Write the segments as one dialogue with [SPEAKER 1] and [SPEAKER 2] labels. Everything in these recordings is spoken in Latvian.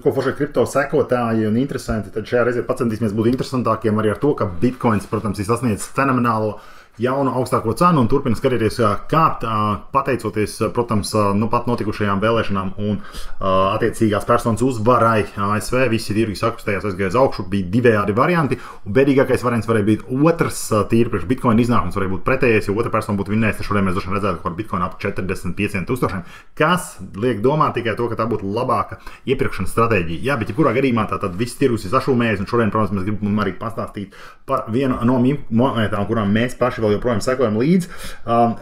[SPEAKER 1] Ko forši kripto sekotāji un interesanti, tad šajā reizē pacentīsimies būt interesantākiem arī ar to, ka Bitcoins, protams, ir sasniedzis fenomenālo jaunu augstāko cenu un turpina skatīties kāpt, pateicoties, protams, nu pat notikušajām vēlēšanām un attiecīgās personas uzvarai ASV. Visi tirgi sakustējās, aizgāja uz augšu, bija divējādi varianti, un bēdīgākais variants varēja būt otrs tīri priekš Bitcoin iznākums, varēja būt pretējais, jo otra persona būtu vinnējusi. Šodien mēs droši vien redzētu par Bitcoin ap 45,000, kas liek domāt tikai to, ka tā būtu labāka iepirkšanas stratēģija. Jā, bet jebkurā gadījumā tātad viss tirgus ir sašūmējies, un šodien, protams, mēs gribam arī pastāstīt par vienu no monētām, kurām mēs paši vēl joprojām sekojam līdzi.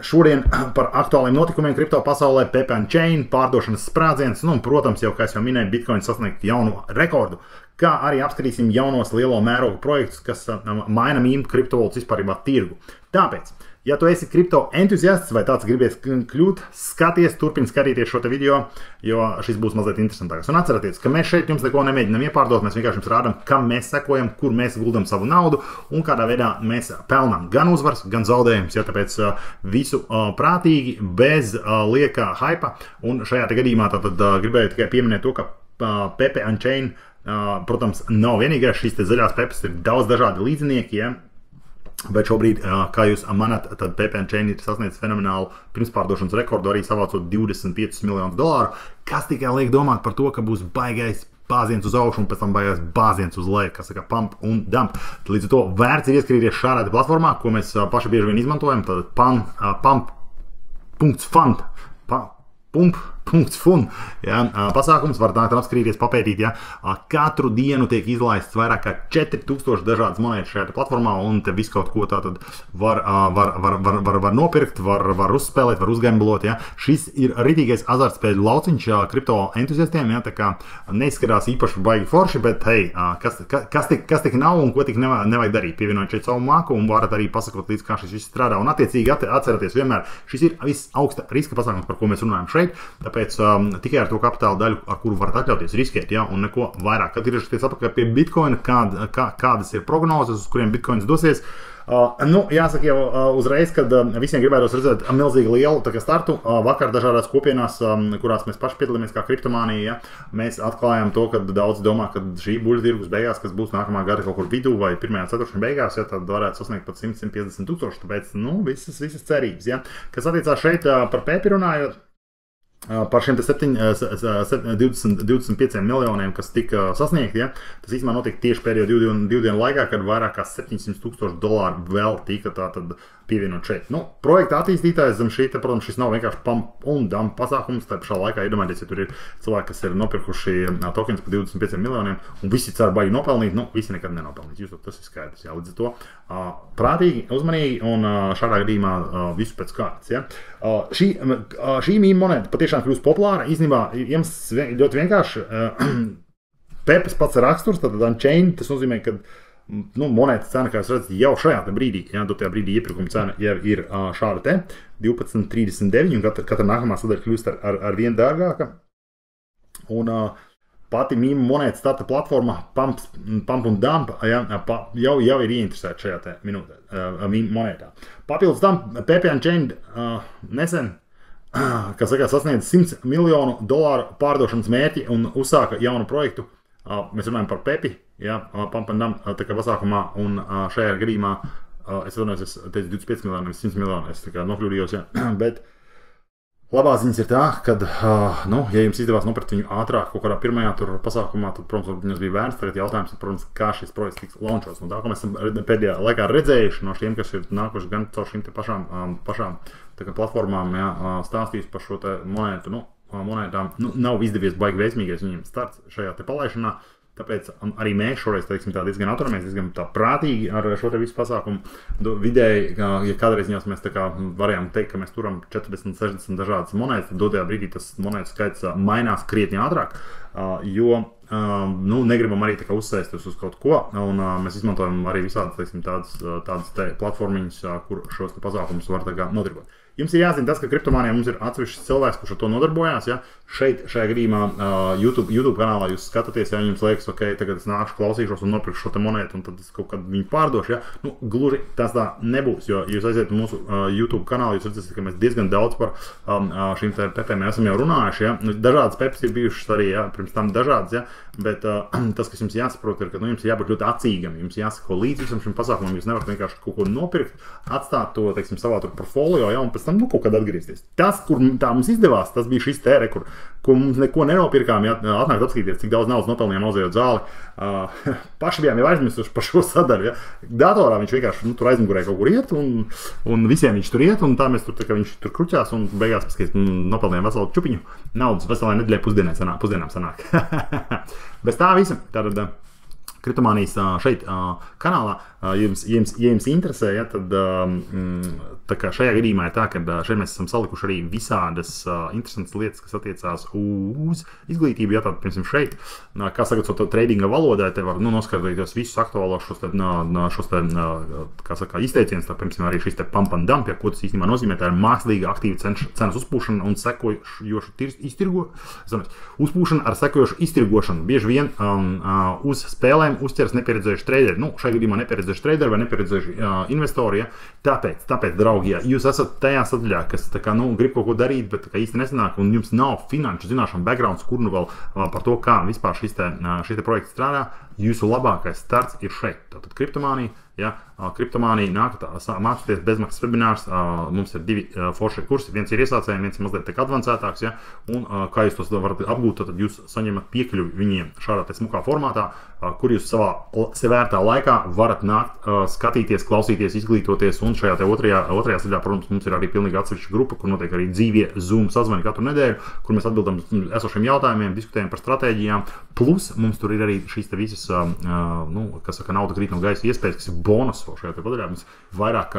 [SPEAKER 1] Šodien par aktuāliem notikumiem kripto pasaulē, Pepe & Chain, pārdošanas sprādziens, nu, un, protams, jau, kā es jau minēju, Bitcoin sasniegt jaunu rekordu, kā arī apskatīsim jaunos lielo mērogu projektus, kas maina mīmu kriptovalūtas vispārībā tirgu. Tāpēc, ja tu esi kripto entuziasts vai tāds gribēs kļūt, skaties, turpini skatīties šo te video, jo šis būs mazliet interesantāks. Un atcerieties, ka mēs šeit jums neko nemēģinām iepārdot, mēs vienkārši jums rādām, kam mēs sekojam, kur mēs guldam savu naudu un kādā veidā mēs pelnām gan uzvaras, gan zaudējumus. Ja, tāpēc visu prātīgi, bez liekā hypa. Un šajā te gadījumā tātad gribēju tikai pieminēt to, ka Pepe & Chain, protams, nav vienīgais. Šīs te zaļās pepes ir daudz dažādi līdzinieki, ja? Bet šobrīd, kā jūs manat, tad Pepe & Chain ir sasniedzis fenomenālu pirmspārdošanas rekordu, arī savācot $25 miljonus, kas tikai liek domāt par to, ka būs baigais bāziens uz augšu un pēc tam baigais bāziens uz leju, kas saka pump un dump. Līdz ar to vērts ir ieskrīties šādā platformā, ko mēs paši bieži vien izmantojam, tad pump.fund. Pump.fun, ja, pasākums var nākt apskrīties, papētīt, ja, katru dienu tiek izlaists vairāk kā 4000 dažādas monētas šajā platformā, un te visu kaut ko tātad var nopirkt, var uzspēlēt, var uzgamblot, ja. Šis ir ritīgais azartspēļu lauciņš kripto entuziastiem, ja, tā kā neizskatās īpaši baigi forši, bet hei, kas tik nav un ko tik nevajag darīt, pievienojot šeit savu māku un varat arī pasakot līdz kā šis viss strādā, un attiecīgi atcerieties vienmēr, šis ir viss augsta riska pasākums, par ko mēs runājam šeit. Tāpēc tikai ar to kapitāla daļu, ar kuru varat atļauties riskēt, ja, un neko vairāk. Kad griežaties apakaļ pie Bitcoina, kādas ir prognozes, uz kuriem Bitcoins dosies, nu, jāsaka jau uzreiz, kad visiem gribētos redzēt milzīgi lielu startu. Vakar dažādās kopienās, kurās mēs paši piedalāmies kā kriptomānija, ja, mēs atklājām to, ka daudzi domā, ka šī buļļu tirgus beigās, kas būs nākamā gada kaut kur vidū vai pirmajā ceturkšņa beigās, ja, tad varētu sasniegt pat 100–150 tūkstoši. Tāpēc, nu, visas cerības, ja. Kas attiecās šeit par Pepi runājot, par šiem 25 miljoniem, kas tika sasniegti, ja, tas īstenībā notika tieši pēdējo divu dienu laikā, kad vairāk kā $700,000 vēl tika tātad pievienot šeit. Nu, projekta attīstītājs zem šī, protams, šis nav vienkārši pump un dump pasākums, tā pašā laikā iedomājieties, ja tur ir cilvēki, kas ir nopirkuši tokens par 25 miljoniem un visi cer baigi nopelnīt, nu, visi nekad nenopelnīt. Jūs tas ir skaidrs, jā, līdz ar to prātīgi, uzmanīgi un šādā gadījumā visu pēc kārtas, ja. Šī mīma monēta patiešām kļūst populāra, īstenībā jums ļoti vienkārši Pepes pats raksturs, tad Chain, tas nozīmē, ka nu, monētas cena, kā jūs redzat, jau šajā brīdī, ja, tajā brīdī iepirkuma cena jau ir šāda te, 12,39, un katra nākamā sadaļa kļūst ar vien dārgāka. Un pati mīma monētas starta platforma Pump un Dump, ja, jau ir ieinteresēta šajā te mīma monētā. Papildus tam Pepe & Chain nesen, kas saka, sasniedz $100 miljonu pārdošanas mērķi un uzsāka jaunu projektu. Mēs runājam par Pepi, ja, Pump and Dump tā kā pasākumā, un šajā gadījumā, es teicu 25 miljoni, nevis 100 miljoni, es tā kā nokļūdījos, ja, bet labā ziņas ir tā, ka, nu, ja jums izdevās nopirkt viņu ātrāk kaut kādā pirmajā tur pasākumā, tad, protams, viņus bija vērts, tagad jautājums ir, protams, kā šis projekts tiks launčos, un tā, ko mēs esam pēdējā laikā redzējuši no šiem, kas ir nākuši gan caur šīm te pašām tā kā platformām, ja, stāstījis par šo te monētu, monētām, nu, nav izdevies baigi veiksmīgais viņiem starts šajā te palaišanā, tāpēc arī mēs šoreiz, teiksim, tā diezgan autonomēs, diezgan tā prātīgi ar šo te visu pasākumu. Vidēji, ja kādreiz mēs tā kā varējām teikt, ka mēs turam 40–60 dažādas monētas, tad dotajā brīdī tas monētu skaits mainās krietni ātrāk, jo nu, negribam arī tā kā uzsēsties uz kaut ko, un mēs izmantojam arī visādas, teiksim, tādas te platformiņas, kur šos te pasākumus var tā kā notirgot. Jums ir jāzina tas, ka kriptomānijā mums ir atsevišķs cilvēks, kurš ar to nodarbojās. Ja? Šajā gadījumā YouTube kanālā jūs skatāties, ja jums liekas, ok, tagad es nākšu, klausīšos un nopirkšu šo monētu, un tad es kaut kad viņu pārdošu. Ja? Nu, gluži tas tā nebūs, jo jūs aiziet mūsu YouTube kanālu, jūs redzēsiet, ka mēs diezgan daudz par šīm pepēm esam jau runājuši. Ja? Nu, dažādas pepes ir bijušas arī, ja? Pirms tam dažādas, ja? Bet tas, kas jums jāsaprot, ir, ka jums jābūt ļoti acīgam, jums jāsako līdz visam šim pasākumam, jūs nevarat vienkārši kaut ko nopirkt, atstāt to, teiksim, savā portfolio, ja? Un pēc tam kaut kad atgriezties. Tas, kur tā mums izdevās, tas bija šis tēre, kur mums neko nenopirkām, ja atnākt apskatīties, cik daudz naudas nopelnījām auzējot zāli. Paši bijām jau aizmirsuši par šo sadaļu. Ja? Datorā viņš vienkārši tur aizmugurē kaut kur iet, un visiem viņš tur iet, un tā mēs tur, tā kā viņš tur kruķās, un beigās paskatīt, nopelnījām veselu čupiņu naudas veselai nedēļai pusdienām sanāk. Bez tā visa, tātad Kriptomānijas šeit kanālā, ja jums interesē, ja, tad tā kā šajā gadījumā ir tā, ka šeit mēs esam salikuši arī visādas interesantas lietas, kas attiecās uz izglītību, ja tātad, piemēram, šeit, kā sagatavot to tradinga valodā, te var noskatīties visus aktuālos šos kā saka, izteicienus, tā, piemēram, arī šis te pump and dump, ja, ko tas īstenībā nozīmē, tā ir mākslīga aktīva cenas uzpūšana un sekojošu uzpūšana ar sekojošu iztirgošanu. Bieži vien uz spēlēm uzķers nepieredzējuši traderi. Nu, šajā gadījumā nepieredzējuši traderi vai nepieredzējuši investori. Ja? Tāpēc, draugi, ja jūs esat tajā sadaļā, kas tā kā, grib kaut ko darīt, bet tā kā īsti nesanāk, un jums nav finanšu zināšanu backgrounds, kur nu vēl par to, kā vispār šis projekts strādā, jūsu labākais starts ir šeit. Tātad kriptomānija. Ja, kriptomānija nāk, mācoties bezmaksas webinārs, mums ir divi forši kursi, viens ir iesācējiem, viens ir mazliet advancētāks, ja, un kā jūs tos varat apgūt, tad jūs saņemat piekļuvi viņiem šādā te smukā formātā, kur jūs savā sevērtā laikā varat nākt, skatīties, klausīties, izglītoties, un šajā te otrajā sadaļā, protams, mums ir arī pilnīgi atsevišķa grupa, kur notiek arī dzīvie Zoom sazvani katru nedēļu, kur mēs atbildam esošiem jautājumiem, diskutējam par stratēģijām, plus mums tur ir arī šīs te visas, kas saka, nauda krīt no gaisa iespējas, kas ir bonus šajā te padaļā. Mums vairāk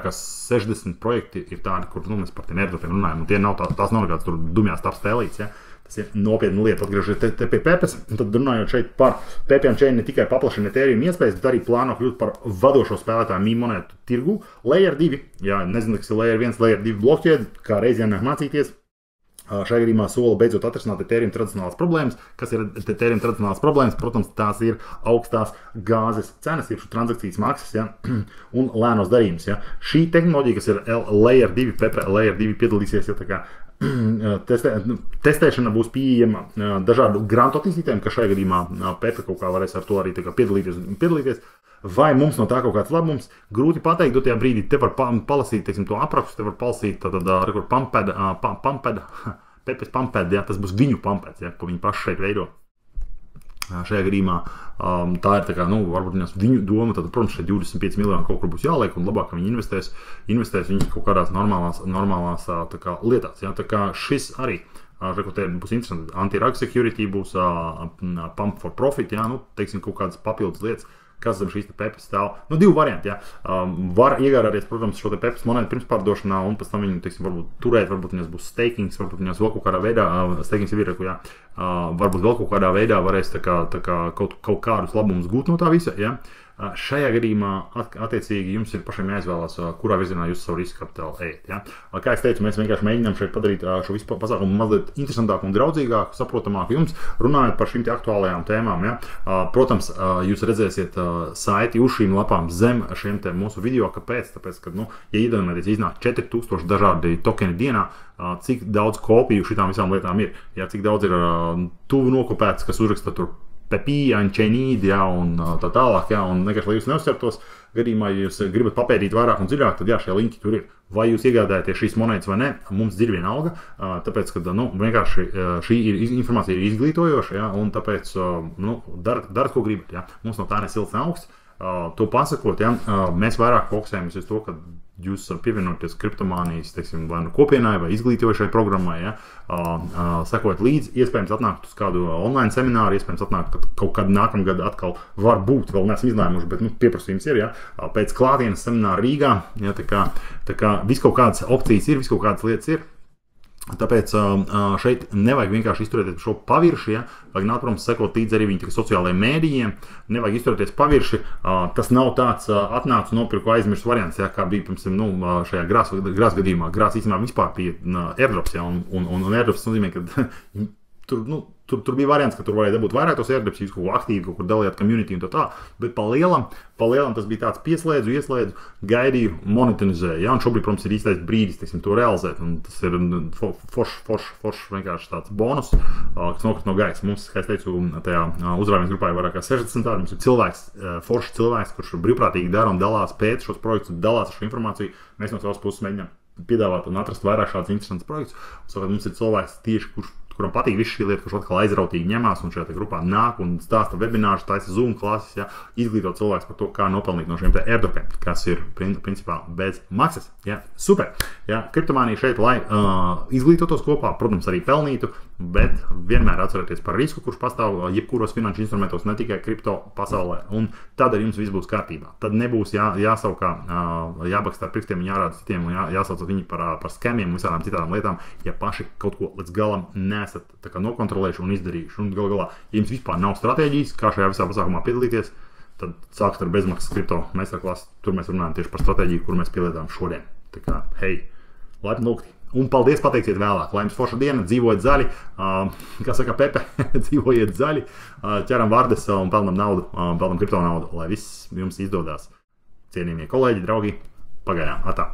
[SPEAKER 1] kā 60 projekti ir tādi, kur mēs par tiem airdropiem runājam, un tie nav tās nav nekāds tur dumjās tap spēlīts, ja. Tas ir nopietna lieta, atgriežoties te pie Pepes, un tad runājot šeit par Pepe un Chain ne tikai paplašina Ethereum iespējas, bet arī plāno kļūt par vadošo spēlētāju meme monētu tirgu. Layer 2, jā, nezinu, kas ir Layer 1, Layer 2 blokķēde, kā reiz jānāk mācīties. Šajā gadījumā sola beidzot atrisināt Ethereum tradicionālās problēmas. Kas ir Ethereum tradicionālās problēmas? Protams, tās ir augstās gāzes cenas, ir transakcijas maksas, ja, un lēnos darījums. Ja. Šī tehnoloģija, kas ir Layer 2, Pepe Layer 2 piedalīsies, ja tā kā testēšana būs pieejama dažādu grantu attīstītājiem, ka šajā gadījumā Pepe kaut kā varēs ar to arī piedalīties. Vai mums no tā kaut kāds labums? Grūti pateikt, dotajā brīdī te var palasīt, teiksim, to aprakstu, te var palasīt Pepes pumped, ja, tas būs viņu pumped, ja, ko viņi paši šeit veido. Šajā gadījumā tā ir tā kā, varbūt viņu doma, tad, protams, šeit 25 miljoni kaut kur būs jāliek, un labāk, ka viņi investēs viņi kaut kādās normālās tā kā lietās, ja, tā kā šis arī. Te būs interesanti, anti-rug security būs pump for profit, ja, teiksim, kaut kādas papildus lietas, kas zem šīs te Pepes stāv. Divi varianti, ja. Var iegādāties, protams, šo te Pepes monētu pirms pārdošanā, un pēc tam viņu, teiksim, varbūt turēt, varbūt viņas būs stakings, varbūt viņas vēl kaut kādā veidā, stakings ir ja, varbūt vēl kaut kādā veidā varēs tā kā kaut kādus labumus gūt no tā visa, ja. Šajā gadījumā, attiecīgi, jums ir pašiem jāizvēlās, kurā virzienā jūs savu riska kapitālu ejat. Ja? Kā es teicu, mēs vienkārši mēģinām šeit padarīt šo visu pasākumu mazliet interesantāku un draudzīgāku, saprotamāku jums, runājot par šīm aktuālajām tēmām. Ja? Protams, jūs redzēsiet saiti uz šīm lapām zem šiem te mūsu video. Kāpēc? Tāpēc, ka, ja iedomājaties, iznāk 4000 dažādi tokeni dienā, cik daudz kopiju šitām visām lietām ir, ja? Cik daudz ir tuvu nokopēts, kas uzraksta tur Pepija un Chainīdi, ja, un tā tālāk, ja, un vienkārši, lai jūs neuzķertos, gadījumā, ja jūs gribat papētīt vairāk un dziļāk, tad jā, šie linki tur ir. Vai jūs iegādājaties šīs monētas vai ne, mums ir vienalga, tāpēc, ka, vienkārši šī informācija ir izglītojoša, ja, un tāpēc, darat, ko gribat, ja. Mums no tā ne silts ne augsts. To pasakot, ja, mēs vairāk fokusējamies uz to, ka jūs pievienoties kriptomānijas, teiksim, vai kopienai vai izglītojošai programmai, ja, sekot līdzi, iespējams atnākt uz kādu online semināru, iespējams atnākt kaut kādu nākamgad atkal var būt, vēl neesam izlēmuši, bet pieprasījums ir, ja, pēc klātienes semināra Rīgā, ja, tā kā vis kaut kādas opcijas ir, vis kaut kādas lietas ir. Tāpēc šeit nevajag vienkārši izturēties par šo pavirši, ja? Vajag nākt, protams, sekot līdzi arī viņa sociālajiem mēdījiem, nevajag izturēties pavirši, tas nav tāds atnācu nopirku aizmirst variants, ja? Kā bija, piemēram, šajā grās gadījumā. Grās īstenībā vispār bija airdrops, ja? Un airdrops nozīmē, ka tur bija variants, ka tur varēja dabūt vairāk tos airdrops, jūs kaut ko aktīvi, kaut kur dalījāt community un tā, bet pa lielam tas bija tāds pieslēdzu, ieslēdzu, gaidīju, monetonizēju, ja, un šobrīd, protams, ir īstais brīdis, teiksim, to realizēt, un tas ir foršs vienkārši tāds bonus, kas nokrit no gaisa. Mums, kā es teicu, tajā uzrādījums grupā ir vairāk kā 60 tādi, mums ir cilvēks, foršs cilvēks, kurš brīvprātīgi dara un dalās pēc šos projektus, dalās ar šo informāciju, mēs no savas puses mēģinām piedāvāt un atrast vairāk šādus interesantus projektus, un mums ir cilvēks tieši, kuram patīk viss šī lieta, kurš atkal aizrautīgi ņemās un šajā grupā nāk un stāsta webinārus, taisa Zoom klases, ja, izglītot cilvēks par to, kā nopelnīt no šiem te airdropiem, kas ir principā bez maksas. Ja. Super! Ja. Kriptomānija šeit, lai izglītotos kopā, protams, arī pelnītu, bet vienmēr atcerieties par risku, kurš pastāv jebkuros finanšu instrumentos, ne tikai kripto pasaulē, un tad ar jums viss būs kārtībā. Tad nebūs jāsaukā, jābakstā ar pirkstiem un jārāda citiem un jāsauc viņi par skemiem un visādām citām lietām, ja paši kaut ko līdz galam nesat nokontrolējuši un izdarījuši. Un galā, ja jums vispār nav stratēģijas, kā šajā visā pasākumā piedalīties, tad sākat ar bezmaksas kripto meistarklases. Tur mēs runājam tieši par stratēģiju, kur mēs pielietām šodien. Tā kā, hei, laipni lūgti. Un paldies, pateiksiet vēlāk. Lai jums forša diena, dzīvojiet zaļi, kā saka Pepe, dzīvojiet zaļi, ķeram vārdes un pelnam naudu, pelnam kripto naudu, lai viss jums izdodās. Cienījamie kolēģi, draugi, pagaidām, atā.